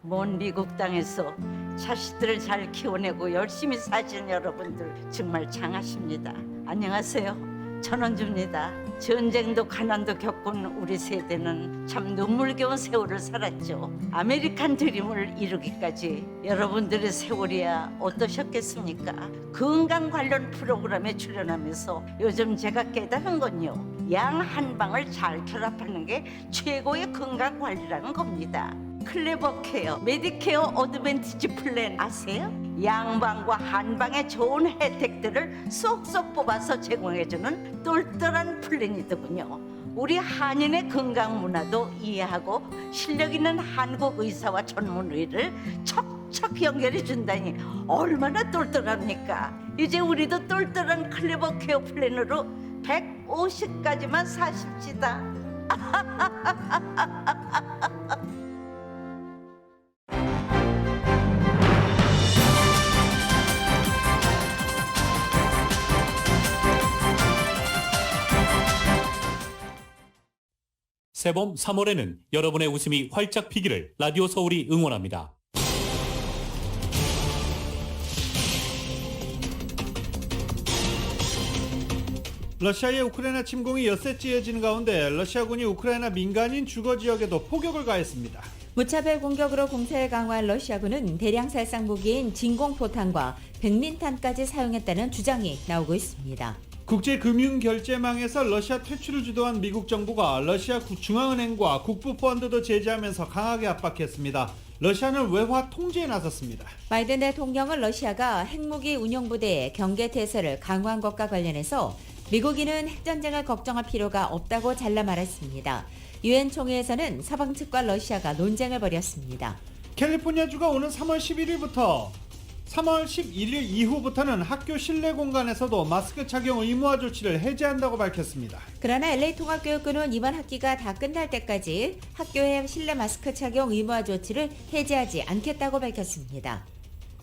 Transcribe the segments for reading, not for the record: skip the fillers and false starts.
먼 미국 땅에서 자식들을 잘 키워내고 열심히 사신 여러분들 정말 장하십니다. 안녕하세요. 전원주입니다. 전쟁도 가난도 겪은 우리 세대는 참 눈물겨운 세월을 살았죠. 아메리칸 드림을 이루기까지 여러분들의 세월이야 어떠셨겠습니까? 건강 관련 프로그램에 출연하면서 요즘 제가 깨달은 건요, 양 한 방을 잘 결합하는 게 최고의 건강 관리라는 겁니다. 클레버 케어, 메디케어 어드밴티지 플랜 아세요? 양방과 한방의 좋은 혜택들을 쏙쏙 뽑아서 제공해주는 똘똘한 플랜이더군요. 우리 한인의 건강 문화도 이해하고 실력 있는 한국 의사와 전문의를 척척 연결해 준다니 얼마나 똘똘합니까? 이제 우리도 똘똘한 클레버 케어 플랜으로 150까지만 사십시다. 새봄 3월에는 여러분의 웃음이 활짝 피기를 라디오 서울이 응원합니다. 러시아의 우크라이나 침공이 엿새째 이어지는 가운데 러시아군이 우크라이나 민간인 주거 지역에도 포격을 가했습니다. 무차별 공격으로 공세를 강화한 러시아군은 대량 살상 무기인 진공포탄과 백린탄까지 사용했다는 주장이 나오고 있습니다. 국제금융결제망에서 러시아 퇴출을 주도한 미국 정부가 러시아 중앙은행과 국부펀드도 제재하면서 강하게 압박했습니다. 러시아는 외화 통제에 나섰습니다. 바이든 대통령은 러시아가 핵무기 운용부대의 경계태세를 강화한 것과 관련해서 미국인은 핵전쟁을 걱정할 필요가 없다고 잘라 말했습니다. 유엔 총회에서는 서방 측과 러시아가 논쟁을 벌였습니다. 캘리포니아주가 오는 3월 11일부터 3월 11일 이후부터는 학교 실내 공간에서도 마스크 착용 의무화 조치를 해제한다고 밝혔습니다. 그러나 LA 통합교육부는 이번 학기가 다 끝날 때까지 학교의 실내 마스크 착용 의무화 조치를 해제하지 않겠다고 밝혔습니다.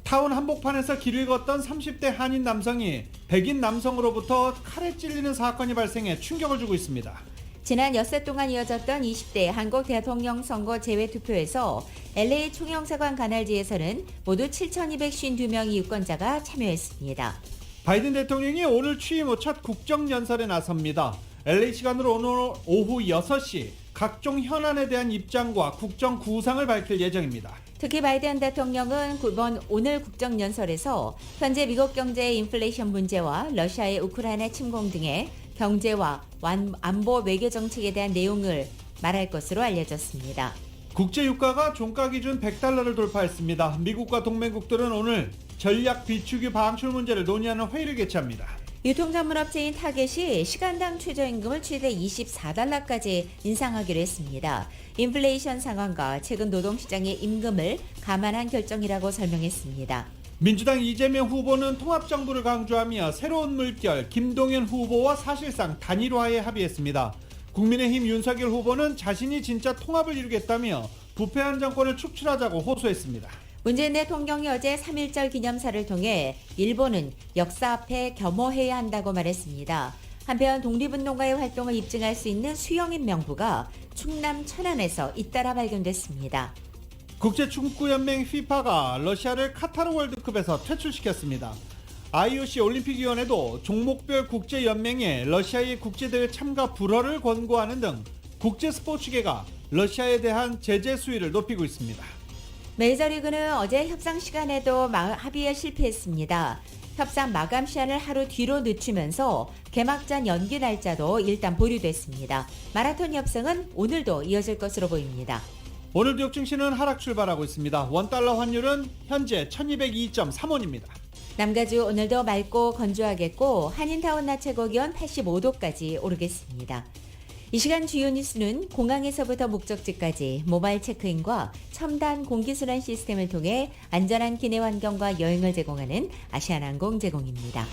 타운 한복판에서 길을 걷던 30대 한인 남성이 백인 남성으로부터 칼에 찔리는 사건이 발생해 충격을 주고 있습니다. 지난 엿새 동안 이어졌던 20대 한국 대통령 선거 재외투표에서 LA 총영사관 관할지에서는 모두 7,252명의 유권자가 참여했습니다. 바이든 대통령이 오늘 취임 후 첫 국정연설에 나섭니다. LA 시간으로 오늘 오후 6시 각종 현안에 대한 입장과 국정 구상을 밝힐 예정입니다. 특히 바이든 대통령은 오늘 국정연설에서 현재 미국 경제의 인플레이션 문제와 러시아의 우크라이나 침공 등의 경제와 안보 외교 정책에 대한 내용을 말할 것으로 알려졌습니다. 국제유가가 종가 기준 100달러를 돌파했습니다. 미국과 동맹국들은 오늘 전략 비축유 방출 문제를 논의하는 회의를 개최합니다. 유통전문업체인 타겟이 시간당 최저임금을 최대 24달러까지 인상하기로 했습니다. 인플레이션 상황과 최근 노동시장의 임금을 감안한 결정이라고 설명했습니다. 민주당 이재명 후보는 통합정부를 강조하며 새로운 물결 김동연 후보와 사실상 단일화에 합의했습니다. 국민의힘 윤석열 후보는 자신이 진짜 통합을 이루겠다며 부패한 정권을 축출하자고 호소했습니다. 문재인 대통령이 어제 3.1절 기념사를 통해 일본은 역사 앞에 겸허해야 한다고 말했습니다. 한편 독립운동가의 활동을 입증할 수 있는 수영인 명부가 충남 천안에서 잇따라 발견됐습니다. 국제축구연맹 FIFA가 러시아를 카타르 월드컵에서 퇴출시켰습니다. IOC 올림픽위원회도 종목별 국제연맹에 러시아의 국제대회 참가 불허를 권고하는 등 국제스포츠계가 러시아에 대한 제재 수위를 높이고 있습니다. 메이저리그는 어제 협상 시간에도 합의에 실패했습니다. 협상 마감 시한을 하루 뒤로 늦추면서 개막전 연기 날짜도 일단 보류됐습니다. 마라톤 협상은 오늘도 이어질 것으로 보입니다. 오늘 뉴욕 증시는 하락 출발하고 있습니다. 원달러 환율은 현재 1202.3원입니다. 남가주 오늘도 맑고 건조하겠고 한인타운 낮 최고 기온 85도까지 오르겠습니다. 이 시간 주요 뉴스는 공항에서부터 목적지까지 모바일 체크인과 첨단 공기순환 시스템을 통해 안전한 기내 환경과 여행을 제공하는 아시아나항공 제공입니다.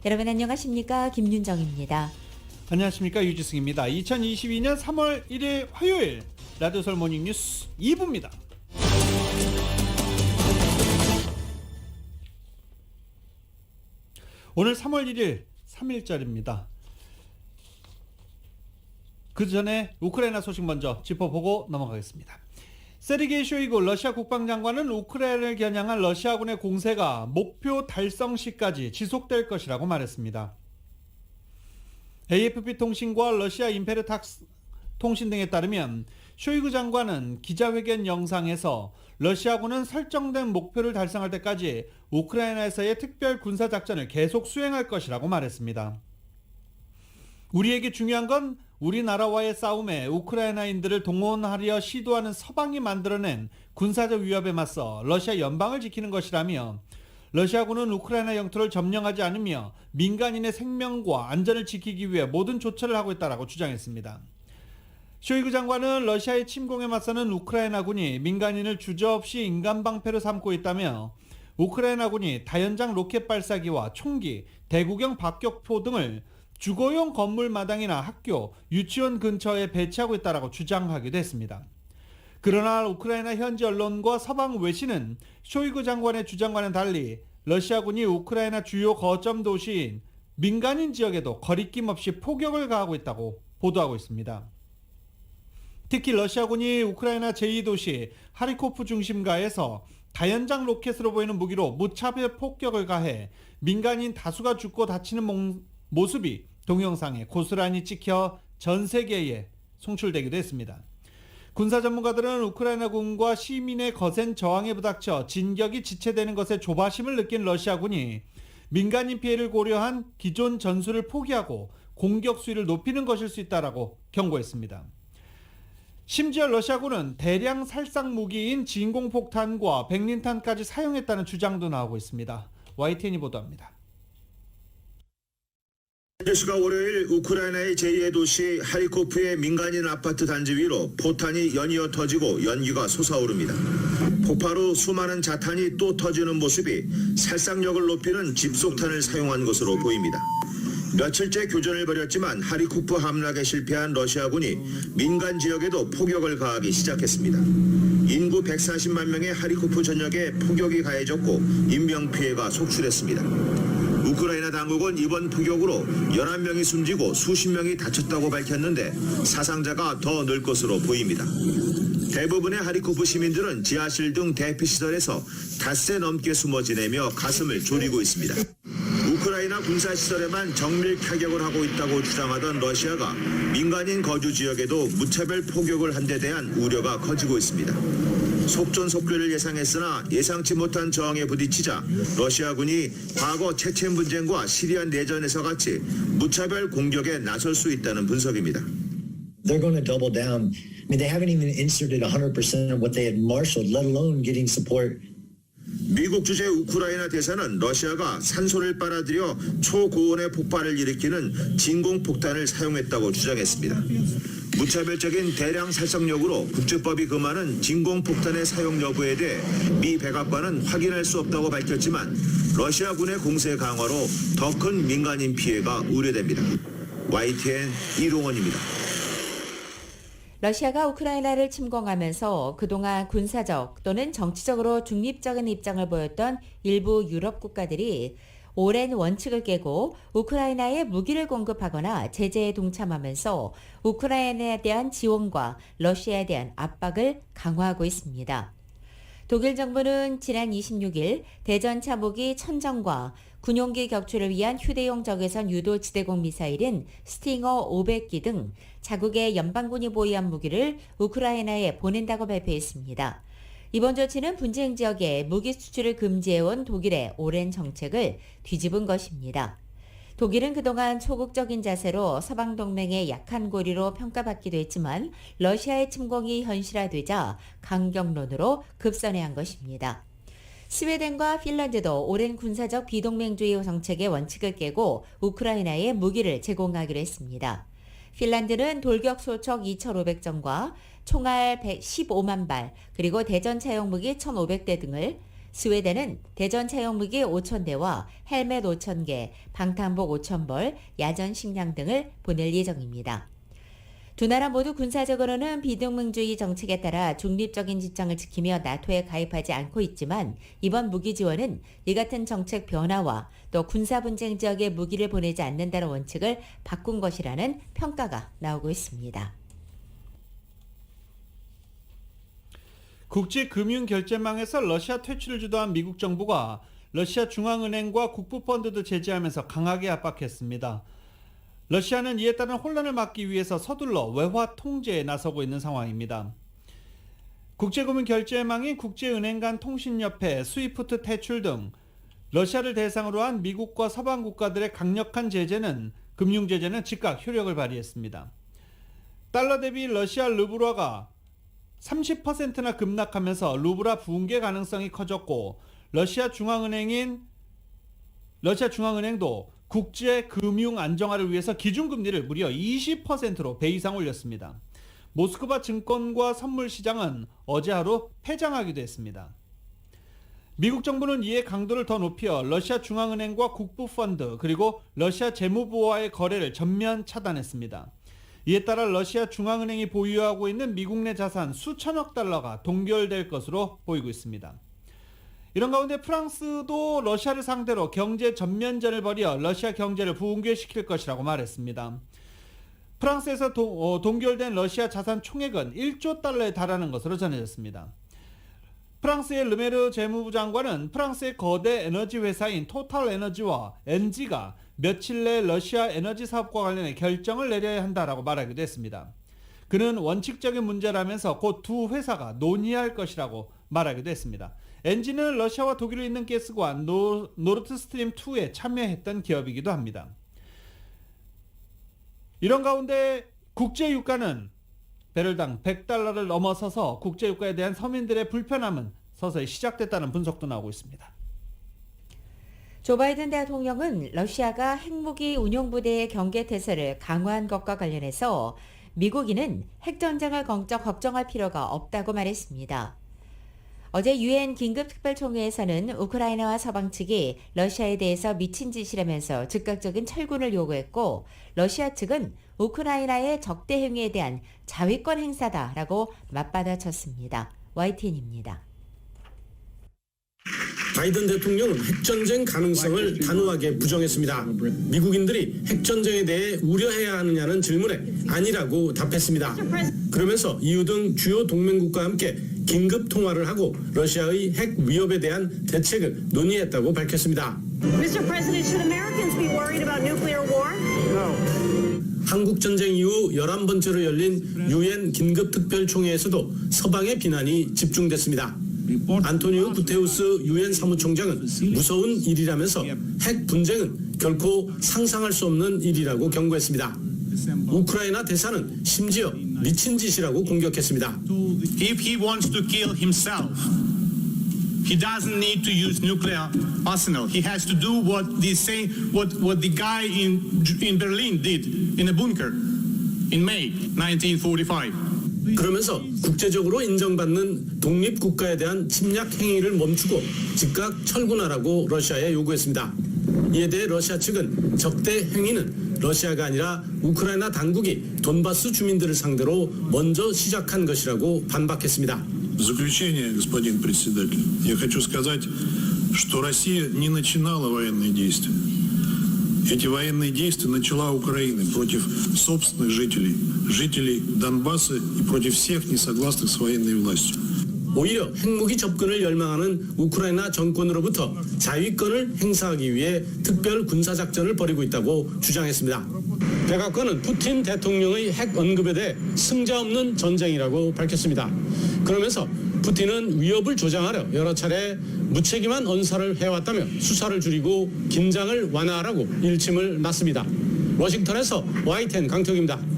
여러분 안녕하십니까? 김윤정입니다. 안녕하십니까? 유지승입니다. 2022년 3월 1일 화요일 라디오 서울 모닝뉴스 2부입니다. 오늘 3월 1일 3일절입니다. 그 전에 우크라이나 소식 먼저 짚어보고 넘어가겠습니다. 세르게이 쇼이구 러시아 국방장관은 우크라이나를 겨냥한 러시아군의 공세가 목표 달성 시까지 지속될 것이라고 말했습니다. AFP 통신과 러시아 임페르탁스 통신 등에 따르면 쇼이구 장관은 기자회견 영상에서 러시아군은 설정된 목표를 달성할 때까지 우크라이나에서의 특별 군사작전을 계속 수행할 것이라고 말했습니다. 우리에게 중요한 건 우리나라와의 싸움에 우크라이나인들을 동원하려 시도하는 서방이 만들어낸 군사적 위협에 맞서 러시아 연방을 지키는 것이라며 러시아군은 우크라이나 영토를 점령하지 않으며 민간인의 생명과 안전을 지키기 위해 모든 조처를 하고 있다고 주장했습니다. 쇼이구 장관은 러시아의 침공에 맞서는 우크라이나군이 민간인을 주저없이 인간방패로 삼고 있다며 우크라이나군이 다연장 로켓 발사기와 총기, 대구경 박격포 등을 주거용 건물 마당이나 학교, 유치원 근처에 배치하고 있다고 주장하기도 했습니다. 그러나 우크라이나 현지 언론과 서방 외신은 쇼이구 장관의 주장과는 달리 러시아군이 우크라이나 주요 거점 도시인 민간인 지역에도 거리낌 없이 포격을 가하고 있다고 보도하고 있습니다. 특히 러시아군이 우크라이나 제2도시 하리코프 중심가에서 다연장 로켓으로 보이는 무기로 무차별 폭격을 가해 민간인 다수가 죽고 다치는 모습이 동영상에 고스란히 찍혀 전 세계에 송출되기도 했습니다. 군사 전문가들은 우크라이나군과 시민의 거센 저항에 부닥쳐 진격이 지체되는 것에 조바심을 느낀 러시아군이 민간인 피해를 고려한 기존 전술을 포기하고 공격 수위를 높이는 것일 수 있다고 경고했습니다. 심지어 러시아군은 대량 살상 무기인 진공폭탄과 백린탄까지 사용했다는 주장도 나오고 있습니다. YTN이 보도합니다. 현지시각 월요일 우크라이나의 제2의 도시 하리코프의 민간인 아파트 단지 위로 포탄이 연이어 터지고 연기가 솟아오릅니다. 폭발 후 수많은 자탄이 또 터지는 모습이 살상력을 높이는 집속탄을 사용한 것으로 보입니다. 며칠째 교전을 벌였지만 하리코프 함락에 실패한 러시아군이 민간 지역에도 포격을 가하기 시작했습니다. 인구 140만 명의 하리코프 전역에 포격이 가해졌고 인명피해가 속출했습니다. 우크라이나 당국은 이번 포격으로 11명이 숨지고 수십 명이 다쳤다고 밝혔는데 사상자가 더 늘 것으로 보입니다. 대부분의 하리코프 시민들은 지하실 등 대피시설에서 닷새 넘게 숨어 지내며 가슴을 졸이고 있습니다. 우크라이나 군사시설에만 정밀 타격을 하고 있다고 주장하던 러시아가 민간인 거주 지역에도 무차별 포격을 한 데 대한 우려가 커지고 있습니다. 속전속결을 예상했으나 예상치 못한 저항에 부딪히자 러시아군이 과거 체첸 분쟁과 시리아 내전에서 같이 무차별 공격에 나설 수 있다는 분석입니다. They're going to double down. I mean, they haven't even inserted 100% of what they had marshaled, let alone getting support. 미국 주재 우크라이나 대사는 러시아가 산소를 빨아들여 초고온의 폭발을 일으키는 진공폭탄을 사용했다고 주장했습니다. 무차별적인 대량 살상력으로 국제법이 금하는 진공폭탄의 사용 여부에 대해 미 백악관은 확인할 수 없다고 밝혔지만 러시아군의 공세 강화로 더 큰 민간인 피해가 우려됩니다. YTN 이동원입니다. 러시아가 우크라이나를 침공하면서 그동안 군사적 또는 정치적으로 중립적인 입장을 보였던 일부 유럽 국가들이 오랜 원칙을 깨고 우크라이나에 무기를 공급하거나 제재에 동참하면서 우크라이나에 대한 지원과 러시아에 대한 압박을 강화하고 있습니다. 독일 정부는 지난 26일 대전차 무기 1000정과 군용기 격추를 위한 휴대용 적외선 유도 지대공 미사일인 스팅어 500기 등 자국의 연방군이 보유한 무기를 우크라이나에 보낸다고 발표했습니다. 이번 조치는 분쟁 지역에 무기 수출을 금지해온 독일의 오랜 정책을 뒤집은 것입니다. 독일은 그동안 소극적인 자세로 서방 동맹의 약한 고리로 평가받기도 했지만 러시아의 침공이 현실화되자 강경론으로 급선회한 것입니다. 스웨덴과 핀란드도 오랜 군사적 비동맹주의 정책의 원칙을 깨고 우크라이나에 무기를 제공하기로 했습니다. 핀란드는 돌격 소총 2,500정과 총알 115만 발, 그리고 대전 차용 무기 1,500대 등을, 스웨덴은 대전 차용 무기 5,000대와 헬멧 5,000개, 방탄복 5,000벌, 야전 식량 등을 보낼 예정입니다. 두 나라 모두 군사적으로는 비동맹주의 정책에 따라 중립적인 지장을 지키며 나토에 가입하지 않고 있지만 이번 무기 지원은 이 같은 정책 변화와 또 군사 분쟁 지역에 무기를 보내지 않는다는 원칙을 바꾼 것이라는 평가가 나오고 있습니다. 국제금융결제망에서 러시아 퇴출을 주도한 미국 정부가 러시아 중앙은행과 국부펀드도 제재하면서 강하게 압박했습니다. 러시아는 이에 따른 혼란을 막기 위해서 서둘러 외화 통제에 나서고 있는 상황입니다. 국제금융결제망인 국제은행 간 통신협회, 스위프트 퇴출 등 러시아를 대상으로 한 미국과 서방 국가들의 강력한 제재는 금융제재는 즉각 효력을 발휘했습니다. 달러 대비 러시아 르블화가 30%나 급락하면서 루블화 붕괴 가능성이 커졌고 러시아 중앙은행도 국제 금융 안정화를 위해서 기준금리를 무려 20%로 배 이상 올렸습니다. 모스크바 증권과 선물 시장은 어제 하루 폐장하기도 했습니다. 미국 정부는 이에 강도를 더 높여 러시아 중앙은행과 국부펀드 그리고 러시아 재무부와의 거래를 전면 차단했습니다. 이에 따라 러시아 중앙은행이 보유하고 있는 미국 내 자산 수천억 달러가 동결될 것으로 보이고 있습니다. 이런 가운데 프랑스도 러시아를 상대로 경제 전면전을 벌여 러시아 경제를 붕괴시킬 것이라고 말했습니다. 프랑스에서 동결된 러시아 자산 총액은 1조 달러에 달하는 것으로 전해졌습니다. 프랑스의 르메르 재무부 장관은 프랑스의 거대 에너지 회사인 토탈 에너지와 엔지가 며칠 내 러시아 에너지 사업과 관련해 결정을 내려야 한다라고 말하기도 했습니다. 그는 원칙적인 문제라면서 곧 두 회사가 논의할 것이라고 말하기도 했습니다. 엔지는 러시아와 독일에 있는 가스관 노르트스트림 2에 참여했던 기업이기도 합니다. 이런 가운데 국제유가는 배럴당 100달러를 넘어서서 국제유가에 대한 서민들의 불편함은 서서히 시작됐다는 분석도 나오고 있습니다. 조 바이든 대통령은 러시아가 핵무기 운용부대의 경계태세를 강화한 것과 관련해서 미국인은 핵전쟁을 걱정할 필요가 없다고 말했습니다. 어제 유엔 긴급특별총회에서는 우크라이나와 서방 측이 러시아에 대해서 미친 짓이라면서 즉각적인 철군을 요구했고 러시아 측은 우크라이나의 적대 행위에 대한 자위권 행사다라고 맞받아쳤습니다. YTN입니다. 바이든 대통령은 핵전쟁 가능성을 단호하게 부정했습니다. 미국인들이 핵전쟁에 대해 우려해야 하느냐는 질문에 아니라고 답했습니다. 그러면서 EU 등 주요 동맹국과 함께 긴급 통화를 하고 러시아의 핵 위협에 대한 대책을 논의했다고 밝혔습니다. Mr. President, should Americans be worried about nuclear war? 한국 전쟁 이후 11번째로 열린 유엔 긴급특별총회에서도 서방의 비난이 집중됐습니다. 안토니오 구테우스 유엔 사무총장은 무서운 일이라면서 핵 분쟁은 결코 상상할 수 없는 일이라고 경고했습니다. 우크라이나 대사는 심지어 미친 짓이라고 공격했습니다. If he wants to kill himself, he doesn't need to use nuclear arsenal. He has to do what the guy in Berlin did in a bunker in May 1945. 그러면서 국제적으로 인정받는 독립국가에 대한 침략 행위를 멈추고 즉각 철군하라고 러시아에 요구했습니다. 이에 대해 러시아 측은 적대 행위는 러시아가 아니라 우크라이나 당국이 돈바스 주민들을 상대로 먼저 시작한 것이라고 반박했습니다. В заключение, господин председатель, я хочу сказать, что Россия не начинала военные действия. Эти военные действия начала Украина против собственных жителей Донбасса и против всех несогласных с военной властью. 오히려 핵무기 접근을 열망하는 우크라이나 정권으로부터 자위권을 행사하기 위해 특별 군사작전을 벌이고 있다고 주장했습니다. 백악관은 푸틴 대통령의 핵 언급에 대해 승자 없는 전쟁이라고 밝혔습니다. 그러면서 푸틴은 위협을 조장하려 여러 차례 무책임한 언사를 해왔다며 수사를 줄이고 긴장을 완화하라고 일침을 놨습니다. 워싱턴에서 YTN 강태욱입니다.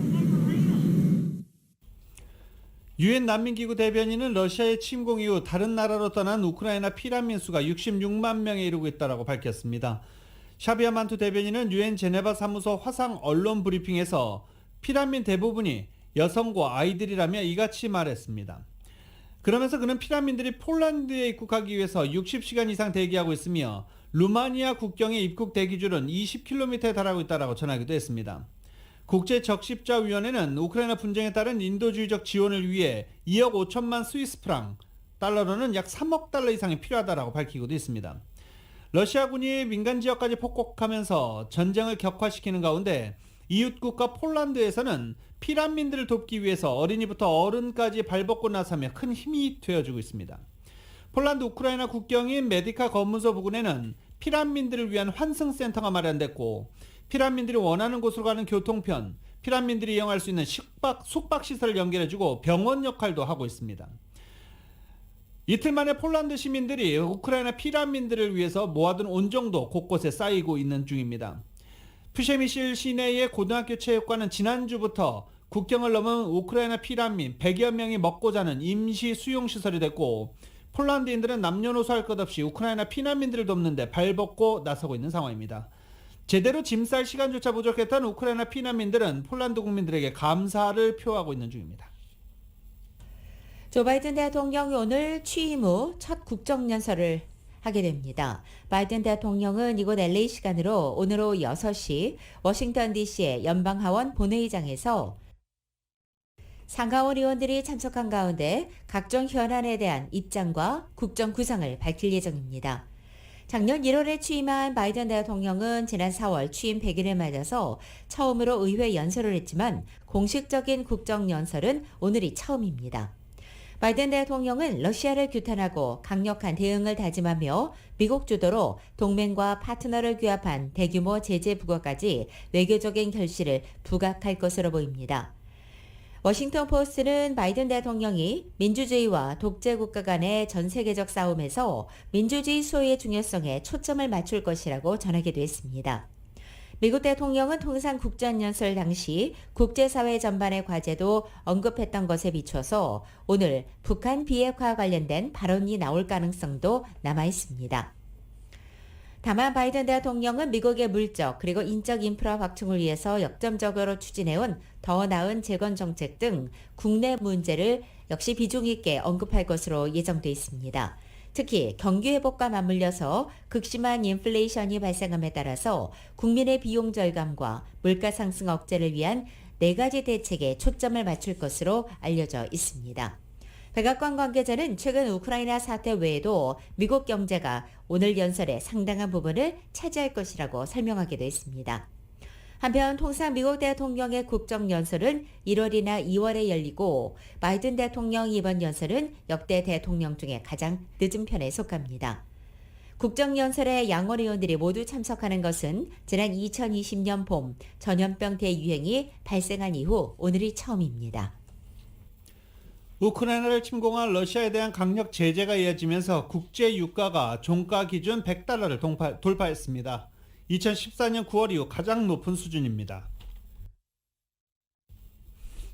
유엔 난민기구 대변인은 러시아의 침공 이후 다른 나라로 떠난 우크라이나 피난민 수가 66만 명에 이르고 있다고 밝혔습니다. 샤비아 만투 대변인은 유엔 제네바 사무소 화상 언론 브리핑에서 피난민 대부분이 여성과 아이들이라며 이같이 말했습니다. 그러면서 그는 피난민들이 폴란드에 입국하기 위해서 60시간 이상 대기하고 있으며 루마니아 국경의 입국 대기줄은 20km에 달하고 있다고 전하기도 했습니다. 국제적십자위원회는 우크라이나 분쟁에 따른 인도주의적 지원을 위해 2억 5천만 스위스 프랑, 달러로는 약 3억 달러 이상이 필요하다고 밝히고도 있습니다. 러시아군이 민간 지역까지 폭격하면서 전쟁을 격화시키는 가운데 이웃국가 폴란드에서는 피난민들을 돕기 위해서 어린이부터 어른까지 발벗고 나서며 큰 힘이 되어주고 있습니다. 폴란드 우크라이나 국경인 메디카 검문소 부근에는 피난민들을 위한 환승센터가 마련됐고, 피난민들이 원하는 곳으로 가는 교통편, 피난민들이 이용할 수 있는 숙박시설을 연결해주고 병원 역할도 하고 있습니다. 이틀 만에 폴란드 시민들이 우크라이나 피난민들을 위해서 모아둔 온정도 곳곳에 쌓이고 있는 중입니다. 푸셰미실 시내의 고등학교 체육관은 지난주부터 국경을 넘은 우크라이나 피난민 100여 명이 먹고 자는 임시 수용시설이 됐고, 폴란드인들은 남녀노소 할 것 없이 우크라이나 피난민들을 돕는데 발벗고 나서고 있는 상황입니다. 제대로 짐 쌀 시간조차 부족했던 우크라이나 피난민들은 폴란드 국민들에게 감사를 표하고 있는 중입니다. 조 바이든 대통령이 오늘 취임 후 첫 국정연설을 하게 됩니다. 바이든 대통령은 이곳 LA 시간으로 오늘 오후 6시 워싱턴 DC의 연방하원 본회의장에서 상하원 의원들이 참석한 가운데 각종 현안에 대한 입장과 국정 구상을 밝힐 예정입니다. 작년 1월에 취임한 바이든 대통령은 지난 4월 취임 100일을 맞아서 처음으로 의회 연설을 했지만 공식적인 국정연설은 오늘이 처음입니다. 바이든 대통령은 러시아를 규탄하고 강력한 대응을 다짐하며 미국 주도로 동맹과 파트너를 규합한 대규모 제재 부과까지 외교적인 결실을 부각할 것으로 보입니다. 워싱턴 포스트는 바이든 대통령이 민주주의와 독재 국가 간의 전 세계적 싸움에서 민주주의 수호의 중요성에 초점을 맞출 것이라고 전하기도 했습니다. 미국 대통령은 통상 국정연설 당시 국제사회 전반의 과제도 언급했던 것에 비춰서 오늘 북한 비핵화 관련된 발언이 나올 가능성도 남아 있습니다. 다만 바이든 대통령은 미국의 물적 그리고 인적 인프라 확충을 위해서 역점적으로 추진해온 더 나은 재건 정책 등 국내 문제를 역시 비중 있게 언급할 것으로 예정돼 있습니다. 특히 경기 회복과 맞물려서 극심한 인플레이션이 발생함에 따라서 국민의 비용 절감과 물가 상승 억제를 위한 4가지 대책에 초점을 맞출 것으로 알려져 있습니다. 백악관 관계자는 최근 우크라이나 사태 외에도 미국 경제가 오늘 연설의 상당한 부분을 차지할 것이라고 설명하기도 했습니다. 한편 통상 미국 대통령의 국정연설은 1월이나 2월에 열리고 바이든 대통령 이번 연설은 역대 대통령 중에 가장 늦은 편에 속합니다. 국정연설에 양원 의원들이 모두 참석하는 것은 지난 2020년 봄 전염병 대유행이 발생한 이후 오늘이 처음입니다. 우크라이나를 침공한 러시아에 대한 강력 제재가 이어지면서 국제 유가가 종가 기준 100달러를 돌파했습니다. 2014년 9월 이후 가장 높은 수준입니다.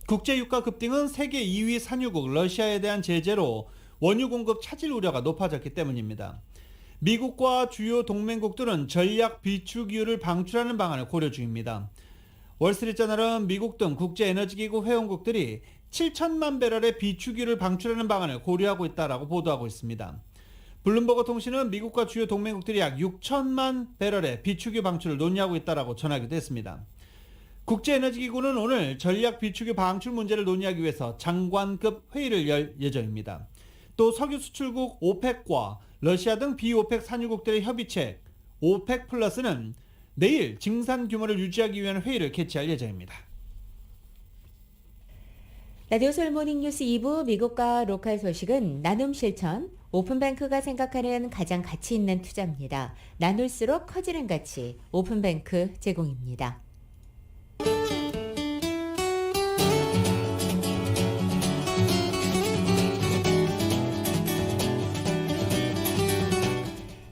국제 유가 급등은 세계 2위 산유국 러시아에 대한 제재로 원유 공급 차질 우려가 높아졌기 때문입니다. 미국과 주요 동맹국들은 전략 비축유를 방출하는 방안을 고려 중입니다. 월스트리트저널은 미국 등 국제에너지기구 회원국들이 7천만 배럴의 비축유를 방출하는 방안을 고려하고 있다고 보도하고 있습니다. 블룸버그 통신은 미국과 주요 동맹국들이 약 6천만 배럴의 비축유 방출을 논의하고 있다고 전하기도 했습니다. 국제에너지기구는 오늘 전략 비축유 방출 문제를 논의하기 위해서 장관급 회의를 열 예정입니다. 또 석유 수출국 오펙과 러시아 등 비오펙 산유국들의 협의체 오펙 플러스는 내일 증산 규모를 유지하기 위한 회의를 개최할 예정입니다. 라디오 솔 모닝뉴스 2부 미국과 로컬 소식은 나눔 실천, 오픈뱅크가 생각하는 가장 가치 있는 투자입니다. 나눌수록 커지는 가치, 오픈뱅크 제공입니다.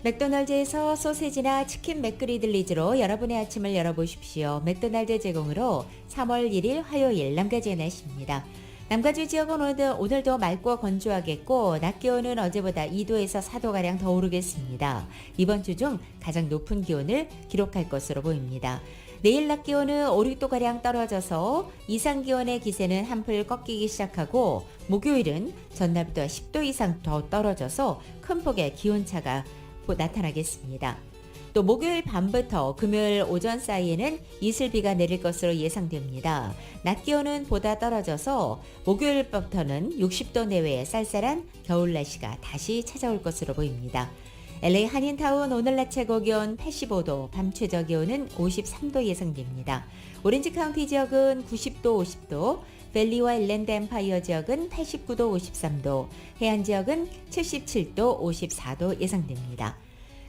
맥도날드에서 소세지나 치킨 맥그리들리즈로 여러분의 아침을 열어보십시오. 맥도날드 제공으로 3월 1일 화요일 남가주의 날씨입니다. 남가주 지역은 오늘도 맑고 건조하겠고 낮 기온은 어제보다 2도에서 4도가량 더 오르겠습니다. 이번 주 중 가장 높은 기온을 기록할 것으로 보입니다. 내일 낮 기온은 5, 6도가량 떨어져서 이상 기온의 기세는 한풀 꺾이기 시작하고 목요일은 전날보다 10도 이상 더 떨어져서 큰 폭의 기온차가 나타나겠습니다. 또 목요일 밤부터 금요일 오전 사이에는 이슬비가 내릴 것으로 예상됩니다. 낮 기온은 보다 떨어져서 목요일 밤부터는 60도 내외의 쌀쌀한 겨울 날씨가 다시 찾아올 것으로 보입니다. LA 한인타운 오늘 낮 최고 기온 85도, 밤 최저 기온은 53도 예상됩니다. 오렌지 카운티 지역은 90도, 50도, 밸리와 일랜드 엠파이어 지역은 89도, 53도, 해안 지역은 77도, 54도 예상됩니다.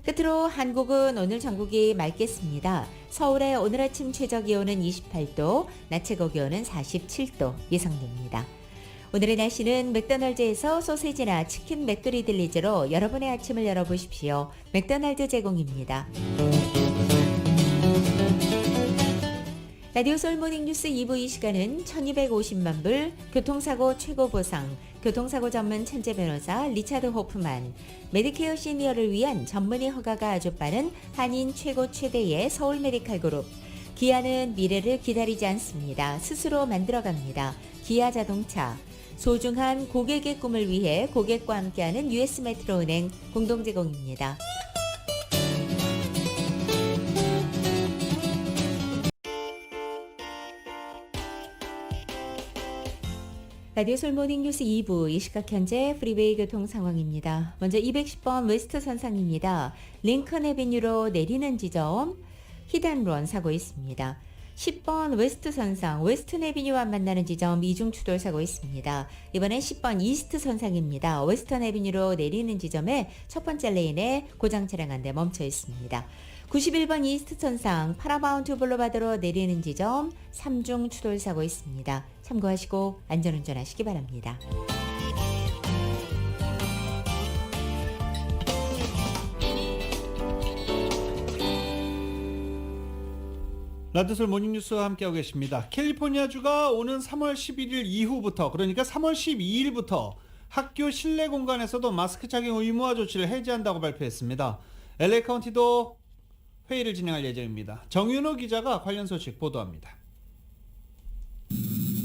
끝으로 한국은 오늘 전국이 맑겠습니다. 서울의 오늘 아침 최저 기온은 28도, 낮 최고 기온은 47도 예상됩니다. 오늘의 날씨는 맥도날드에서 소세지나 치킨 맥도리들리즈로 여러분의 아침을 열어보십시오. 맥도날드 제공입니다. 라디오 솔 모닝 뉴스 2부 이 시간은 1250만 불, 교통사고 최고 보상, 교통사고 전문 천재 변호사 리차드 호프만, 메디케어 시니어를 위한 전문의 허가가 아주 빠른 한인 최고 최대의 서울 메디칼 그룹, 기아는 미래를 기다리지 않습니다. 스스로 만들어갑니다. 기아 자동차, 소중한 고객의 꿈을 위해 고객과 함께하는 US 메트로은행 공동 제공입니다. 라디오 솔모닝 뉴스 2부 이 시각 현재 프리웨이 교통 상황입니다. 먼저 210번 웨스트 선상입니다. 링컨 애비뉴로 내리는 지점 히든런 사고 있습니다. 10번 웨스트 선상 웨스턴 애비뉴와 만나는 지점 이중 추돌 사고 있습니다. 이번엔 10번 이스트 선상입니다. 웨스턴 애비뉴로 내리는 지점에 첫 번째 레인에 고장 차량 한 대 멈춰 있습니다. 91번 이스트 선상 파라마운트 블루바드로 내리는 지점 3중 추돌 사고 있습니다. 참고하시고 안전운전하시기 바랍니다. 라디오솔 모닝뉴스와 함께하고 계십니다. 캘리포니아주가 오는 3월 11일 이후부터, 그러니까 3월 12일부터 학교 실내 공간에서도 마스크 착용 의무화 조치를 해제한다고 발표했습니다. LA 카운티도 회의를 진행할 예정입니다. 정윤호 기자가 관련 소식 보도합니다.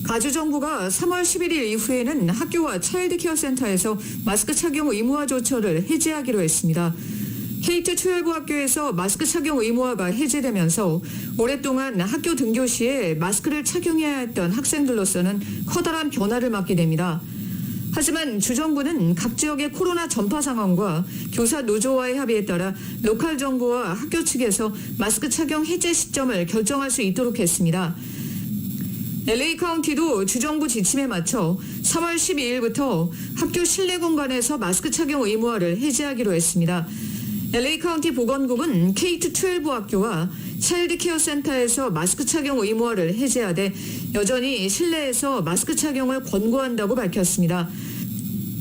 가주정부가 3월 11일 이후에는 학교와 차일드케어 센터에서 마스크 착용 의무화 조처를 해제하기로 했습니다. K-12 학교에서 마스크 착용 의무화가 해제되면서 오랫동안 학교 등교 시에 마스크를 착용해야 했던 학생들로서는 커다란 변화를 맞게 됩니다. 하지만 주정부는 각 지역의 코로나 전파 상황과 교사 노조와의 합의에 따라 로컬 정부와 학교 측에서 마스크 착용 해제 시점을 결정할 수 있도록 했습니다. LA 카운티도 주정부 지침에 맞춰 3월 12일부터 학교 실내 공간에서 마스크 착용 의무화를 해제하기로 했습니다. LA 카운티 보건국은 K-12 학교와 차일드 케어 센터에서 마스크 착용 의무화를 해제하되 여전히 실내에서 마스크 착용을 권고한다고 밝혔습니다.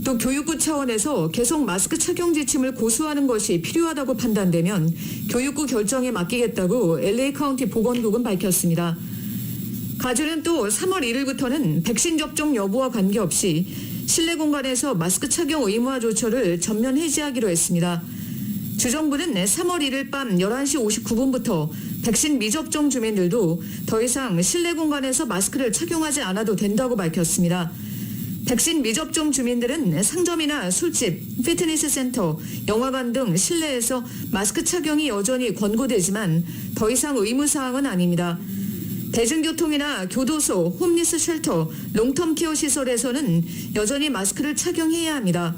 또 교육부 차원에서 계속 마스크 착용 지침을 고수하는 것이 필요하다고 판단되면 교육부 결정에 맡기겠다고 LA 카운티 보건국은 밝혔습니다. 가주는 또 3월 1일부터는 백신 접종 여부와 관계없이 실내 공간에서 마스크 착용 의무화 조처를 전면 해제하기로 했습니다. 주정부는 3월 1일 밤 11시 59분부터 백신 미접종 주민들도 더 이상 실내 공간에서 마스크를 착용하지 않아도 된다고 밝혔습니다. 백신 미접종 주민들은 상점이나 술집, 피트니스 센터, 영화관 등 실내에서 마스크 착용이 여전히 권고되지만 더 이상 의무사항은 아닙니다. 대중교통이나 교도소, 홈리스 쉘터, 롱텀 케어 시설에서는 여전히 마스크를 착용해야 합니다.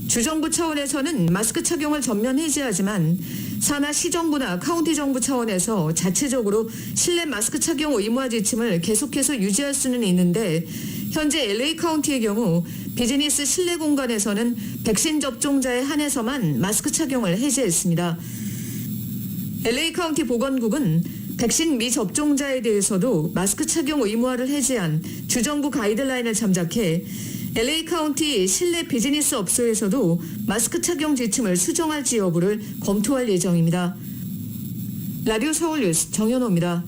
주정부 차원에서는 마스크 착용을 전면 해제하지만 산하 시정부나 카운티 정부 차원에서 자체적으로 실내 마스크 착용 의무화 지침을 계속해서 유지할 수는 있는데 현재 LA 카운티의 경우 비즈니스 실내 공간에서는 백신 접종자에 한해서만 마스크 착용을 해제했습니다. LA 카운티 보건국은 백신 미접종자에 대해서도 마스크 착용 의무화를 해제한 주정부 가이드라인을 참작해 LA 카운티 실내 비즈니스 업소에서도 마스크 착용 지침을 수정할지 여부를 검토할 예정입니다. 라디오 서울 뉴스 정현호입니다.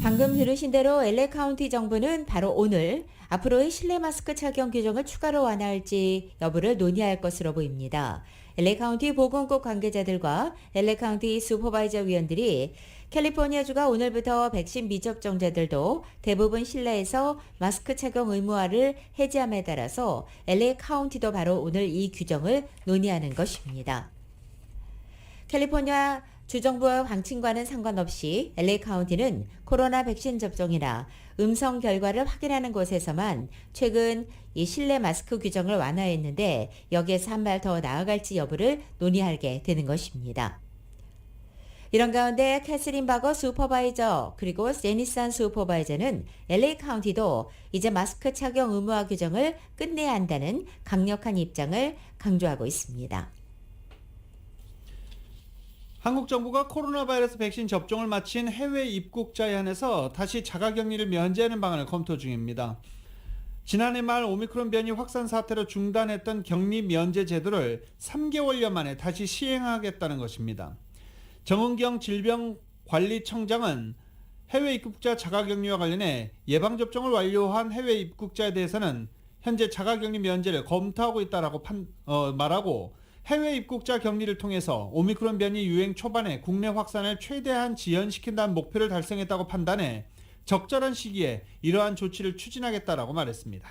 방금 들으신 대로 LA 카운티 정부는 바로 오늘 앞으로의 실내 마스크 착용 규정을 추가로 완화할지 여부를 논의할 것으로 보입니다. LA 카운티 보건국 관계자들과 LA 카운티 슈퍼바이저 위원들이 캘리포니아주가 오늘부터 백신 미접종자들도 대부분 실내에서 마스크 착용 의무화를 해제함에 따라서 LA 카운티도 바로 오늘 이 규정을 논의하는 것입니다. 캘리포니아 주정부와 방침과는 상관없이 LA 카운티는 코로나 백신 접종이나 음성 결과를 확인하는 곳에서만 최근 이 실내 마스크 규정을 완화했는데 여기에서 한 발 더 나아갈지 여부를 논의하게 되는 것입니다. 이런 가운데 캐서린 바거 슈퍼바이저 그리고 제니산 슈퍼바이저는 LA 카운티도 이제 마스크 착용 의무화 규정을 끝내야 한다는 강력한 입장을 강조하고 있습니다. 한국 정부가 코로나 바이러스 백신 접종을 마친 해외 입국자에 한해서 다시 자가격리를 면제하는 방안을 검토 중입니다. 지난해 말 오미크론 변이 확산 사태로 중단했던 격리 면제 제도를 3개월여 만에 다시 시행하겠다는 것입니다. 정은경 질병관리청장은 해외 입국자 자가격리와 관련해 예방접종을 완료한 해외 입국자에 대해서는 현재 자가격리 면제를 검토하고 있다라고 말하고 해외 입국자 격리를 통해서 오미크론 변이 유행 초반에 국내 확산을 최대한 지연시킨다는 목표를 달성했다고 판단해 적절한 시기에 이러한 조치를 추진하겠다라고 말했습니다.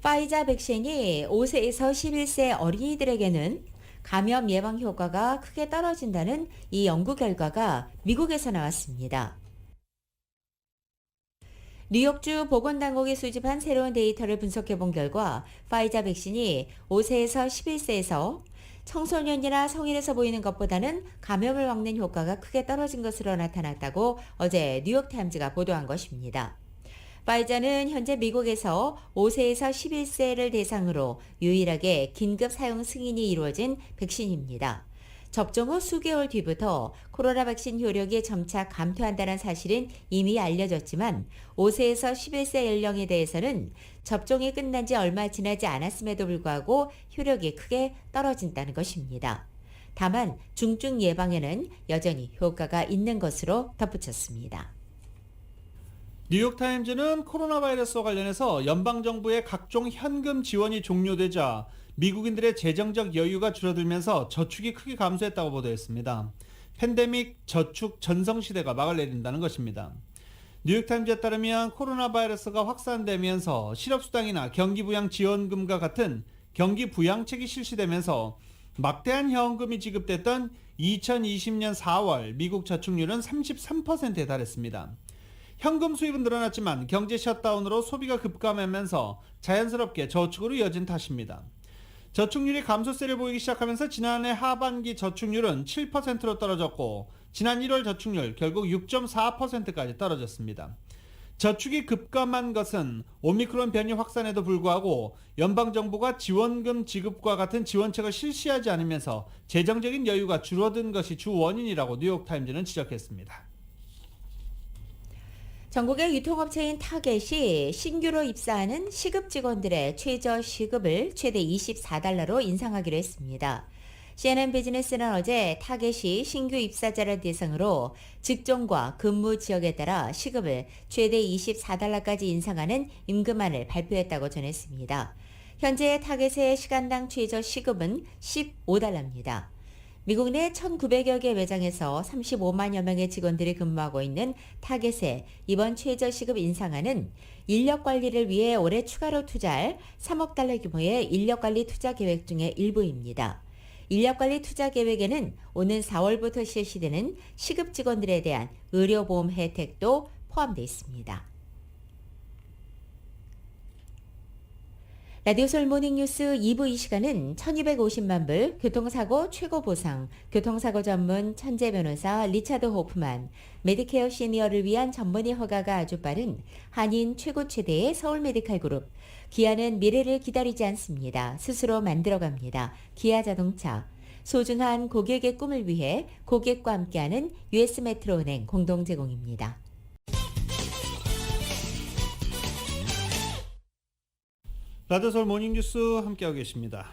파이자 백신이 5세에서 11세 어린이들에게는 감염 예방 효과가 크게 떨어진다는 이 연구 결과가 미국에서 나왔습니다. 뉴욕주 보건당국이 수집한 새로운 데이터를 분석해본 결과 파이자 백신이 5세에서 11세에서 청소년이나 성인에서 보이는 것보다는 감염을 막는 효과가 크게 떨어진 것으로 나타났다고 어제 뉴욕타임즈가 보도한 것입니다. 파이자는 현재 미국에서 5세에서 11세를 대상으로 유일하게 긴급 사용 승인이 이루어진 백신입니다. 접종 후 수개월 뒤부터 코로나 백신 효력이 점차 감퇴한다는 사실은 이미 알려졌지만 5세에서 11세 연령에 대해서는 접종이 끝난 지 얼마 지나지 않았음에도 불구하고 효력이 크게 떨어진다는 것입니다. 다만 중증 예방에는 여전히 효과가 있는 것으로 덧붙였습니다. 뉴욕타임즈는 코로나 바이러스와 관련해서 연방정부의 각종 현금 지원이 종료되자 미국인들의 재정적 여유가 줄어들면서 저축이 크게 감소했다고 보도했습니다. 팬데믹 저축 전성시대가 막을 내린다는 것입니다. 뉴욕타임즈에 따르면 코로나 바이러스가 확산되면서 실업수당이나 경기부양지원금과 같은 경기부양책이 실시되면서 막대한 현금이 지급됐던 2020년 4월 미국 저축률은 33%에 달했습니다. 현금 수입은 늘어났지만 경제 셧다운으로 소비가 급감하면서 자연스럽게 저축으로 이어진 탓입니다. 저축률이 감소세를 보이기 시작하면서 지난해 하반기 저축률은 7%로 떨어졌고 지난 1월 저축률 결국 6.4%까지 떨어졌습니다. 저축이 급감한 것은 오미크론 변이 확산에도 불구하고 연방정부가 지원금 지급과 같은 지원책을 실시하지 않으면서 재정적인 여유가 줄어든 것이 주 원인이라고 뉴욕타임즈는 지적했습니다. 전국의 유통업체인 타겟이 신규로 입사하는 시급 직원들의 최저 시급을 최대 $24로 인상하기로 했습니다. CNN 비즈니스는 어제 타겟이 신규 입사자를 대상으로 직종과 근무 지역에 따라 시급을 최대 $24까지 인상하는 임금안을 발표했다고 전했습니다. 현재 타겟의 시간당 최저 시급은 $15입니다. 미국 내 1,900여 개 매장에서 35만여 명의 직원들이 근무하고 있는 타겟의 이번 최저시급 인상안은 인력관리를 위해 올해 추가로 투자할 $3억 규모의 인력관리 투자 계획 중의 일부입니다. 인력관리 투자 계획에는 오는 4월부터 실시되는 시급 직원들에 대한 의료보험 혜택도 포함되어 있습니다. 라디오솔 모닝뉴스 2부 이 시간은 1250만 불 교통사고 최고 보상, 교통사고 전문 천재 변호사 리차드 호프만, 메디케어 시니어를 위한 전문의 허가가 아주 빠른 한인 최고 최대의 서울 메디칼 그룹, 기아는 미래를 기다리지 않습니다. 스스로 만들어갑니다. 기아자동차, 소중한 고객의 꿈을 위해 고객과 함께하는 US메트로은행 공동 제공입니다. 라디오솔 모닝뉴스 함께하고 계십니다.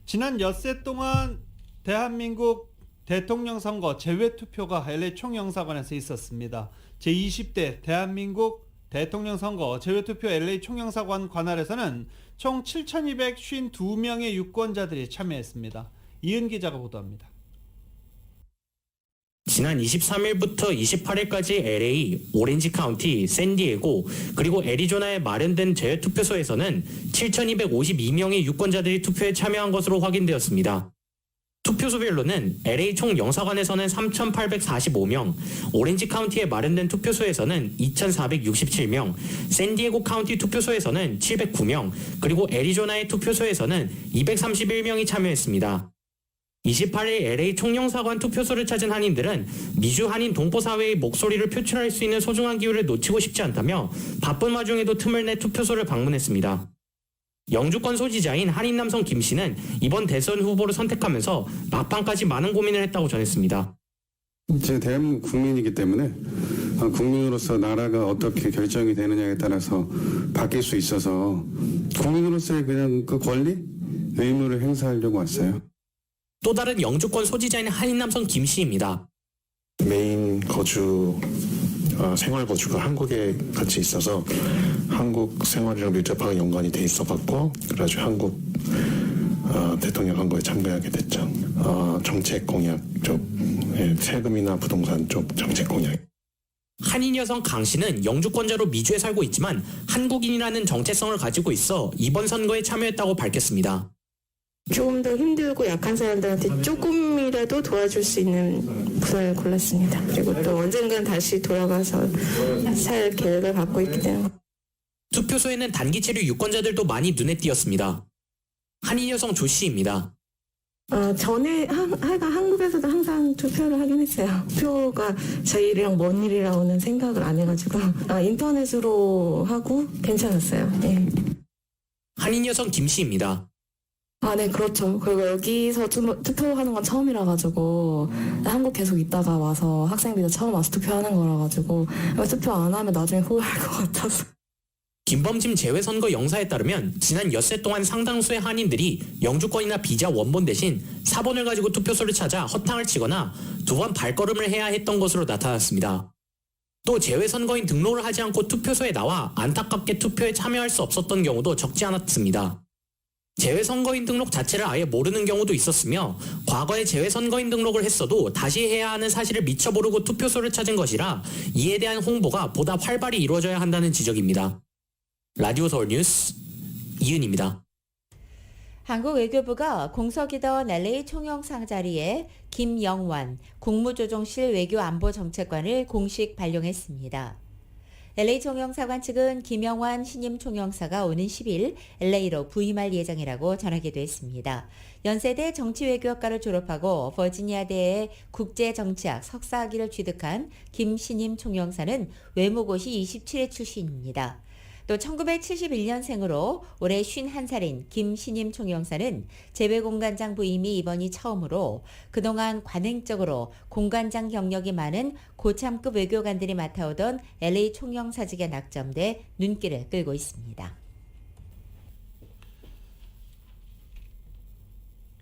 지난 엿새 동안 대한민국 대통령 선거 제외투표가 LA 총영사관에서 있었습니다. 제20대 대한민국 대통령 선거 제외투표 LA 총영사관 관할에서는 총 7,252명의 유권자들이 참여했습니다. 이은 기자가 보도합니다. 지난 23일부터 28일까지 LA, 오렌지 카운티, 샌디에고, 그리고 애리조나에 마련된 제외투표소에서는 7,252명의 유권자들이 투표에 참여한 것으로 확인되었습니다. 투표소별로는 LA 총영사관에서는 3,845명, 오렌지 카운티에 마련된 투표소에서는 2,467명, 샌디에고 카운티 투표소에서는 709명, 그리고 애리조나의 투표소에서는 231명이 참여했습니다. 28일 LA 총영사관 투표소를 찾은 한인들은 미주 한인 동포사회의 목소리를 표출할 수 있는 소중한 기회를 놓치고 싶지 않다며 바쁜 와중에도 틈을 내 투표소를 방문했습니다. 영주권 소지자인 한인 남성 김 씨는 이번 대선 후보를 선택하면서 막판까지 많은 고민을 했다고 전했습니다. 제 대한민국 국민이기 때문에 국민으로서 나라가 어떻게 결정이 되느냐에 따라서 바뀔 수 있어서 국민으로서의 그냥 그 권리, 의무를 행사하려고 왔어요. 또 다른 영주권 소지자인 한인 남성 김 씨입니다. 메인 거주 생활 거주가 한국에 같이 있어서 한국 생활이랑 밀접하게 연관이 돼 있어갖고 그래가지고 한국 대통령 선거에 참가하게 됐죠. 정책 공약 쪽, 세금이나 부동산 쪽 정책 공약. 한인 여성 강 씨는 영주권자로 미주에 살고 있지만 한국인이라는 정체성을 가지고 있어 이번 선거에 참여했다고 밝혔습니다. 조금 더 힘들고 약한 사람들한테 조금이라도 도와줄 수 있는 분을 골랐습니다. 그리고 또 언젠간 다시 돌아가서 살 계획을 갖고 있기 때문에. 투표소에는 단기 체류 유권자들도 많이 눈에 띄었습니다. 한인 여성 조 씨입니다. 전에 한국에서도 항상 투표를 하긴 했어요. 투표가 저희랑 먼 일이라고는 생각을 안 해가지고 인터넷으로 하고 괜찮았어요. 네. 한인 여성 김 씨입니다. 네, 그렇죠. 그리고 여기서 투표하는 건 처음이라 가지고 한국 계속 있다가 와서 학생비도 처음 와서 투표하는 거라 가지고 투표 안 하면 나중에 후회할 것 같아서. 김범짐 재외선거 영사에 따르면 지난 엿새 동안 상당수의 한인들이 영주권이나 비자 원본 대신 사본을 가지고 투표소를 찾아 허탕을 치거나 2번 발걸음을 해야 했던 것으로 나타났습니다. 또 재외선거인 등록을 하지 않고 투표소에 나와 안타깝게 투표에 참여할 수 없었던 경우도 적지 않았습니다. 재외선거인 등록 자체를 아예 모르는 경우도 있었으며 과거에 재외선거인 등록을 했어도 다시 해야 하는 사실을 미처 모르고 투표소를 찾은 것이라 이에 대한 홍보가 보다 활발히 이루어져야 한다는 지적입니다. 라디오 서울 뉴스 이은입니다. 한국 외교부가 공석이던 LA 총영상 자리에 김영완 국무조정실 외교안보정책관을 공식 발령했습니다. LA 총영사관 측은 김영완 신임 총영사가 오는 10일 LA로 부임할 예정이라고 전하기도 했습니다. 연세대 정치외교학과를 졸업하고 버지니아대의 국제정치학 석사학위를 취득한 김 신임 총영사는 외무고시 27회 출신입니다. 또 1971년생으로 올해 51살인 김 신임 총영사는 재외공관장 부임이 이번이 처음으로 그동안 관행적으로 공관장 경력이 많은 고참급 외교관들이 맡아오던 LA 총영사직에 낙점돼 눈길을 끌고 있습니다.